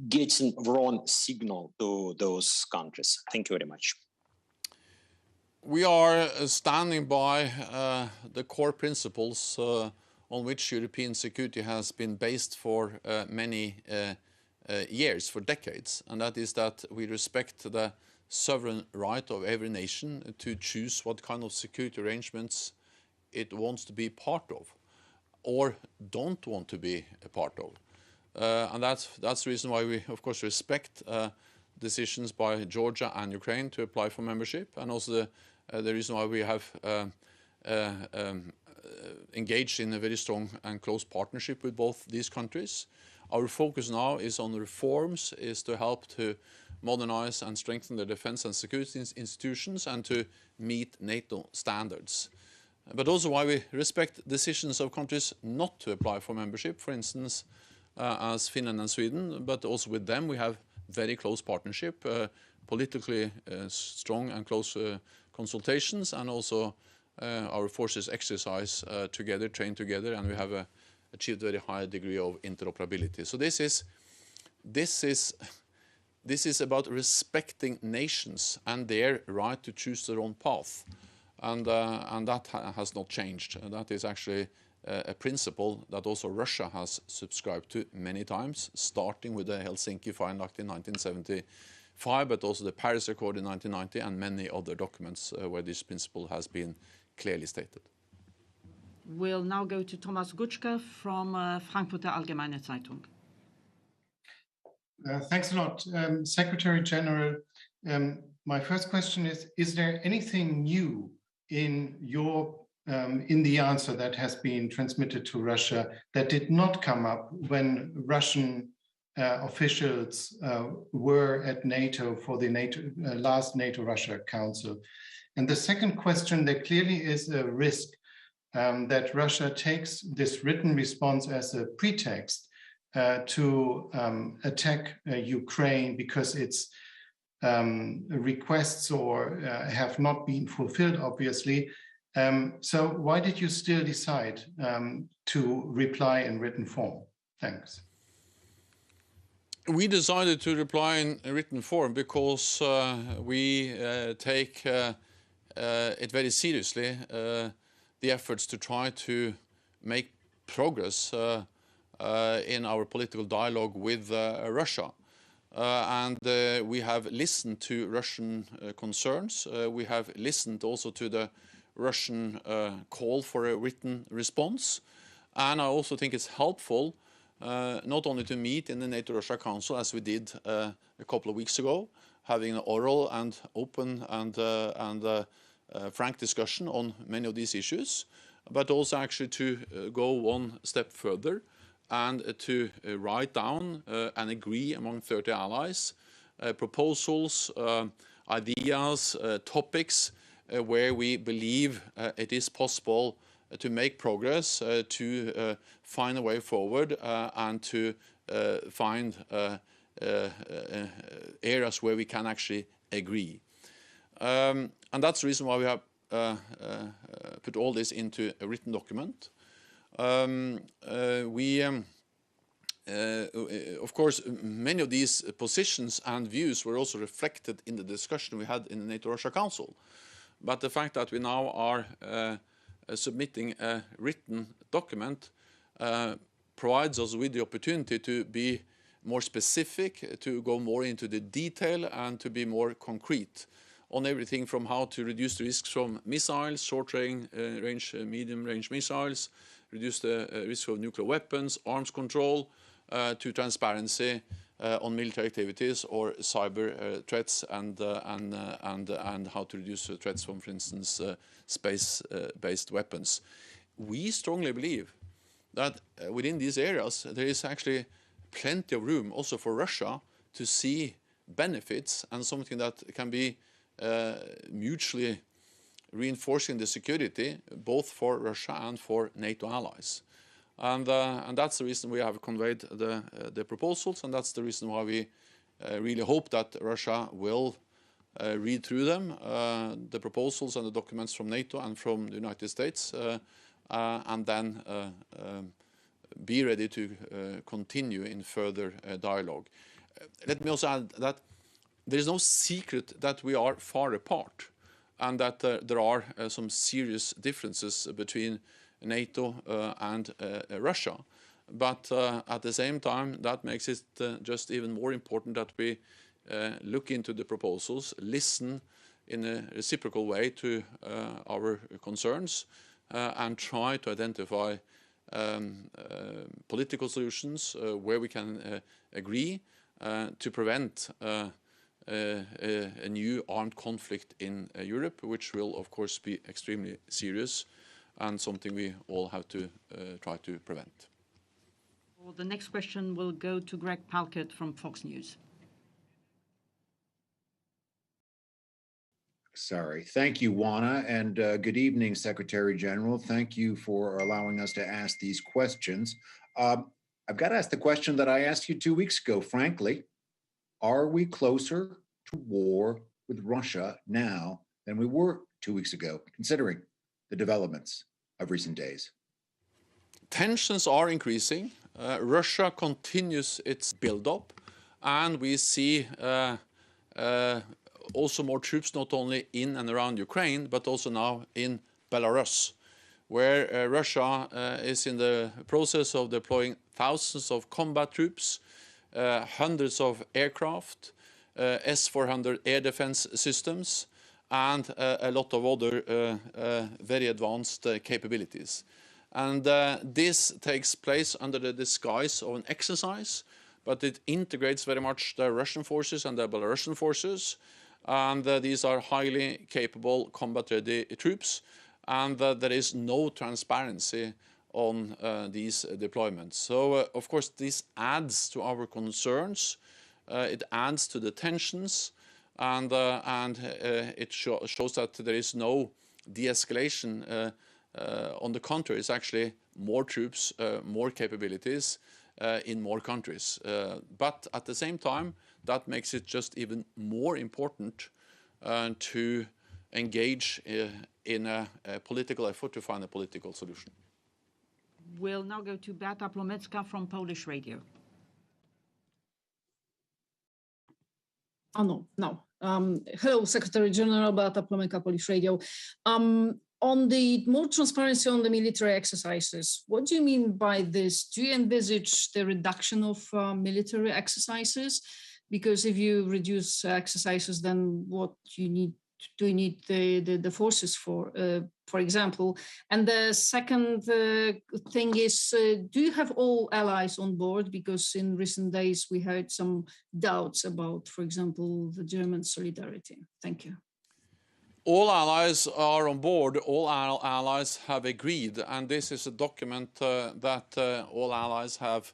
getting wrong signal to those countries? Thank you very much. We are standing by the core principles on which European security has been based for many years, for decades, and that is that we respect the sovereign right of every nation to choose what kind of security arrangements it wants to be part of or don't want to be a part of. And that's the reason why we, of course, respect decisions by Georgia and Ukraine to apply for membership, and also the reason why we have engaged in a very strong and close partnership with both these countries. Our focus now is on reforms, is to help to modernize and strengthen the defense and security institutions and to meet NATO standards. But also why we respect decisions of countries not to apply for membership, for instance, as Finland and Sweden, but also with them we have very close partnership, politically strong and close consultations, and also our forces exercise together, train together, and we have achieved a very high degree of interoperability. So this is about respecting nations and their right to choose their own path, and that has not changed. That is actually a principle that also Russia has subscribed to many times, starting with the Helsinki Foreign Act in 1975, but also the Paris Accord in 1990 and many other documents where this principle has been clearly stated. We'll now go to Thomas Gutschke from Frankfurter Allgemeine Zeitung. Thanks a lot. Secretary General, my first question is there anything new in your in the answer that has been transmitted to Russia that did not come up when Russian officials were at NATO for the last NATO-Russia Council? And the second question, there clearly is a risk that Russia takes this written response as a pretext to attack Ukraine because its requests or have not been fulfilled, obviously. So why did you still decide to reply in written form? Thanks. We decided to reply in written form because we take it very seriously, the efforts to try to make progress in our political dialogue with Russia. And we have listened to Russian concerns. We have listened also to the Russian call for a written response. And I also think it's helpful not only to meet in the NATO-Russia Council, as we did a couple of weeks ago, having an oral and open and frank discussion on many of these issues, but also actually to go one step further and to write down and agree among 30 allies proposals, ideas, topics where we believe it is possible to make progress, to find a way forward and to find areas where we can actually agree. And that's the reason why we have put all this into a written document. Of course, many of these positions and views were also reflected in the discussion we had in the NATO-Russia Council. But the fact that we now are submitting a written document provides us with the opportunity to be more specific, to go more into the detail and to be more concrete on everything from how to reduce the risks from missiles, short-range, medium-range missiles, reduce the risk of nuclear weapons, arms control, to transparency on military activities or cyber threats and how to reduce threats from, for instance, space-based weapons. We strongly believe that within these areas there is actually plenty of room also for Russia to see benefits and something that can be mutually reinforcing the security both for Russia and for NATO allies. And that's the reason we have conveyed the proposals, and that's the reason why we really hope that Russia will read through them, the proposals and the documents from NATO and from the United States, and then be ready to continue in further dialogue. Let me also add that there is no secret that we are far apart, and that there are some serious differences between NATO and Russia. But at the same time, that makes it just even more important that we look into the proposals, listen in a reciprocal way to our concerns, and try to identify political solutions where we can agree to prevent a new armed conflict in Europe, which will of course be extremely serious and something we all have to try to prevent. Well, the next question will go to Greg Palkett from Fox News. Sorry. Thank you, Juana, and good evening, Secretary General. Thank you for allowing us to ask these questions. I've got to ask the question that I asked you 2 weeks ago, frankly. Are we closer to war with Russia now than we were 2 weeks ago, considering the developments of recent days? Tensions are increasing. Russia continues its build-up, and we see also more troops not only in and around Ukraine, but also now in Belarus, where Russia is in the process of deploying thousands of combat troops, hundreds of aircraft, S-400 air defense systems, and a lot of other very advanced capabilities. And this takes place under the disguise of an exercise, but it integrates very much the Russian forces and the Belarusian forces. And these are highly capable combat-ready troops, and there is no transparency on these deployments. So, of course, this adds to our concerns. It adds to the tensions, and it shows that there is no de-escalation. On the contrary, it's actually more troops, more capabilities in more countries. But at the same time, that makes it just even more important to engage in a political effort to find a political solution. We'll now go to Beata Plomecka from Polish radio. Oh, no. Hello, Secretary General, Beata Plomecka, Polish radio. On the more transparency on the military exercises, what do you mean by this? Do you envisage the reduction of military exercises? Because if you reduce exercises, then what do you need the forces for example? And the second thing is, do you have all allies on board? Because in recent days, we heard some doubts about, for example, the German solidarity. Thank you. All allies are on board. All allies have agreed, and this is a document that all allies have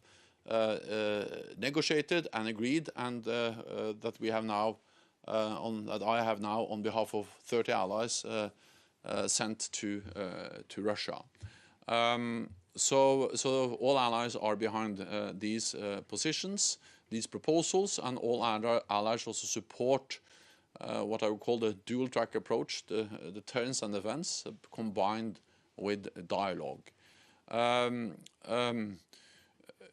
negotiated and agreed, and that we have now, that I have now on behalf of 30 allies sent to Russia. So all allies are behind these positions, these proposals, and all allies also support what I would call the dual-track approach, the deterrence and defense combined with dialogue.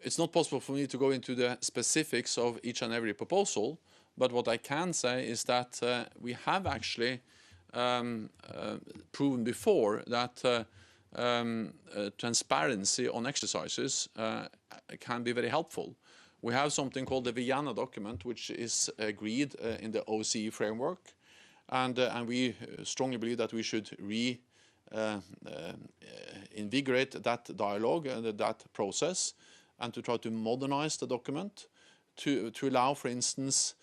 It's not possible for me to go into the specifics of each and every proposal, but what I can say is that we have actually proven before that transparency on exercises can be very helpful. We have something called the Vienna document, which is agreed in the OCE framework, and we strongly believe that we should invigorate that dialogue and that process, and to try to modernize the document to allow, for instance,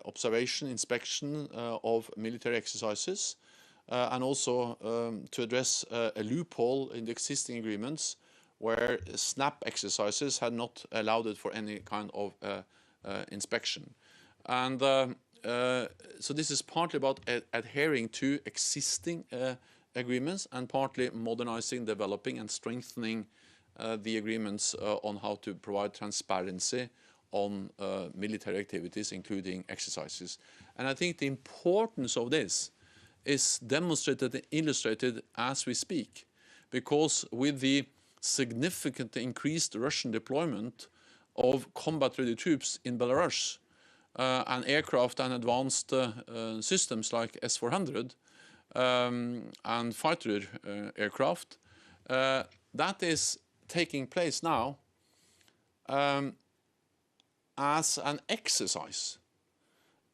observation, inspection of military exercises, and also to address a loophole in the existing agreements where SNAP exercises had not allowed it for any kind of inspection. And so this is partly about adhering to existing agreements, and partly modernizing, developing and strengthening the agreements on how to provide transparency on military activities, including exercises. And I think the importance of this is demonstrated and illustrated as we speak, because with the significantly increase the Russian deployment of combat-ready troops in Belarus and aircraft and advanced systems like S-400 and fighter aircraft. That is taking place now as an exercise.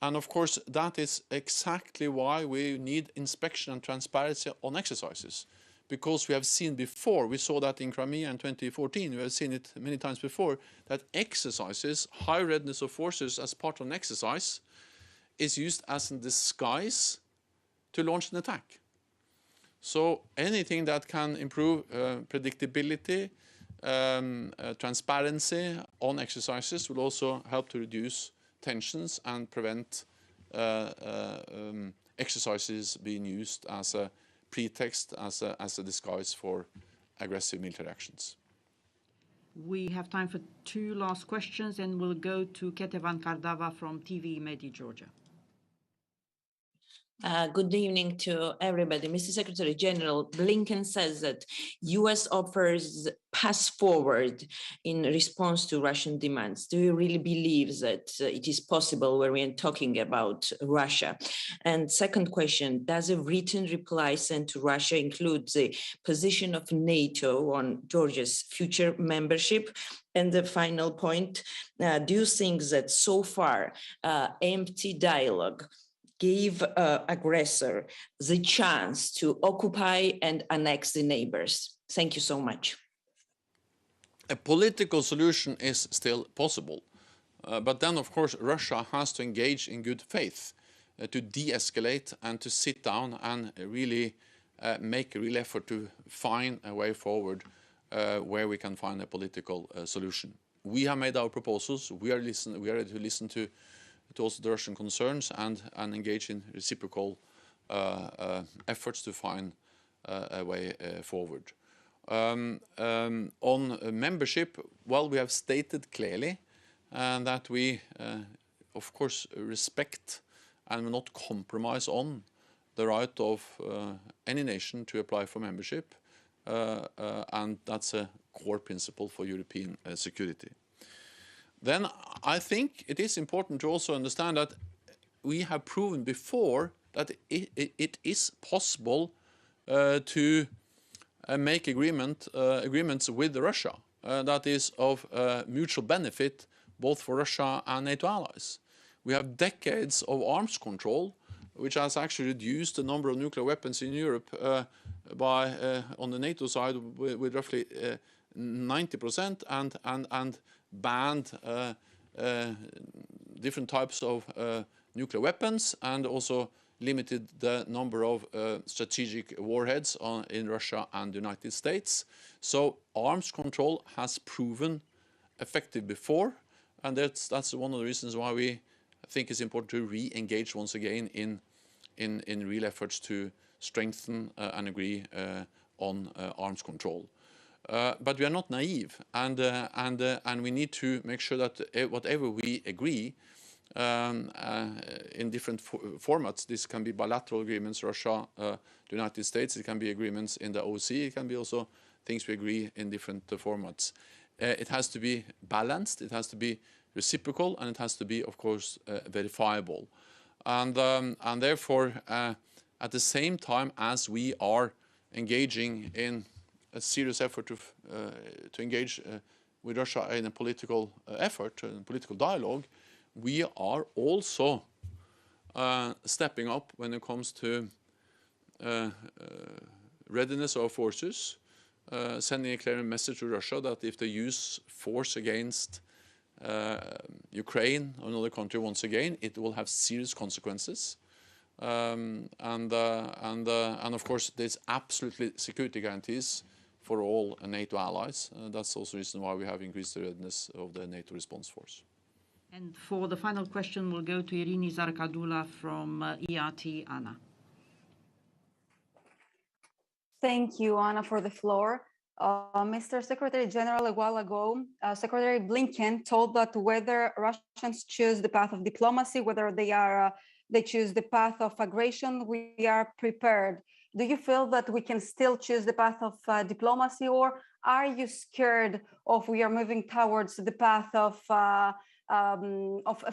And of course, that is exactly why we need inspection and transparency on exercises. Because we have seen before, we saw that in Crimea in 2014, we have seen it many times before, that exercises, high readiness of forces as part of an exercise, is used as a disguise to launch an attack. So anything that can improve predictability, transparency on exercises will also help to reduce tensions and prevent exercises being used as a pretext, as a disguise for aggressive military actions. We have time for two last questions, and we'll go to Ketevan Kardava from TV Medi, Georgia. Good evening to everybody. Mr. Secretary General, Blinken says that U.S. offers pass forward in response to Russian demands. Do you really believe that it is possible when we are talking about Russia? And second question, does a written reply sent to Russia include the position of NATO on Georgia's future membership? And the final point, do you think that so far empty dialogue gave aggressor the chance to occupy and annex the neighbors? Thank you so much. A political solution is still possible. But then, of course, Russia has to engage in good faith to de-escalate and to sit down and really make a real effort to find a way forward where we can find a political solution. We have made our proposals. We are ready to listen to also the Russian concerns and engage in reciprocal efforts to find a way forward. On membership, well, we have stated clearly that we, of course, respect and will not compromise on the right of any nation to apply for membership, and that's a core principle for European security. Then I think it is important to also understand that we have proven before that it is possible to make agreements with Russia that is of mutual benefit both for Russia and NATO allies. We have decades of arms control, which has actually reduced the number of nuclear weapons in Europe by, on the NATO side, with roughly 90%, and banned different types of nuclear weapons, and also limited the number of strategic warheads in Russia and the United States. So arms control has proven effective before, and that's one of the reasons why we think it's important to re-engage once again in real efforts to strengthen and agree on arms control. But we are not naive, and we need to make sure that whatever we agree in different formats, this can be bilateral agreements, Russia, the United States, it can be agreements in the OSCE, it can be also things we agree in different formats. It has to be balanced, it has to be reciprocal, and it has to be, of course, verifiable. And therefore, at the same time as we are engaging in a serious effort to engage with Russia in a political effort, a political dialogue, we are also stepping up when it comes to readiness of forces, sending a clear message to Russia that if they use force against Ukraine or another country once again, it will have serious consequences. And of course, there's absolutely security guarantees for all NATO allies. That's also the reason why we have increased the readiness of the NATO response force. And for the final question, we'll go to Irini Zarkadula from ERT, Anna. Thank you, Anna, for the floor. Mr. Secretary General, a while ago, Secretary Blinken told that whether Russians choose the path of diplomacy, whether they choose the path of aggression, we are prepared. Do you feel that we can still choose the path of diplomacy, or Are you scared of we are moving towards the path of a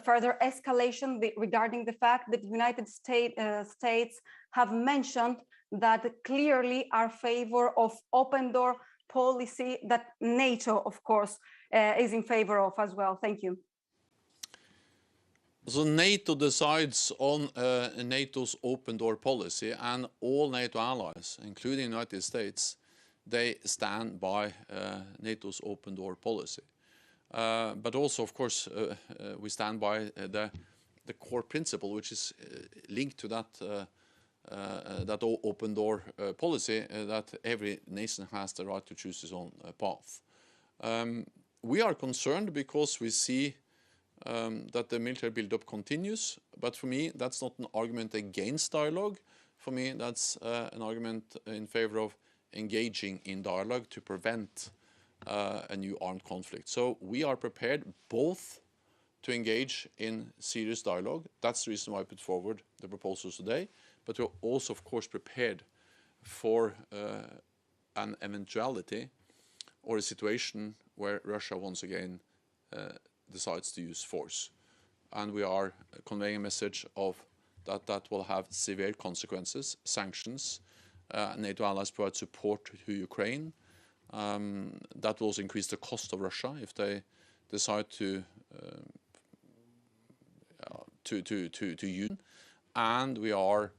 further escalation regarding the fact that the United States have mentioned that clearly are favor of open door policy that NATO, of course, is in favor of as well? Thank you. So NATO decides on NATO's open door policy, and all NATO allies, including the United States, they stand by NATO's open door policy. But also, of course, we stand by the core principle, which is linked to that open door policy, that every nation has the right to choose its own path. We are concerned because we see that the military buildup continues, but for me that's not an argument against dialogue. For me that's an argument in favor of engaging in dialogue to prevent a new armed conflict. So we are prepared both to engage in serious dialogue. That's the reason why I put forward the proposals today, but we're also of course prepared for an eventuality or a situation where Russia once again decides to use force. And we are conveying a message of that will have severe consequences, sanctions. NATO allies provide support to Ukraine. That will also increase the cost of Russia if they decide to use. And we are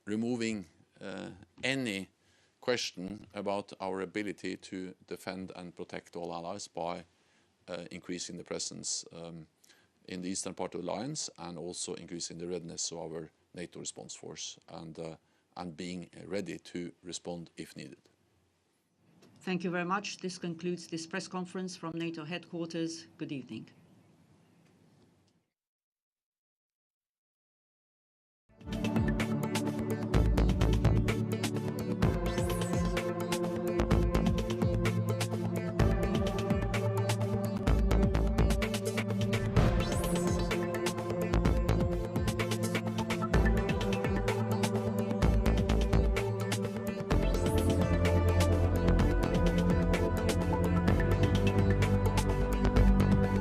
removing any question about our ability to defend and protect all allies by increasing the presence in the eastern part of the alliance, and also increasing the readiness of our NATO response force, and being ready to respond if needed. Thank you very much. This concludes this press conference from NATO headquarters. Good evening.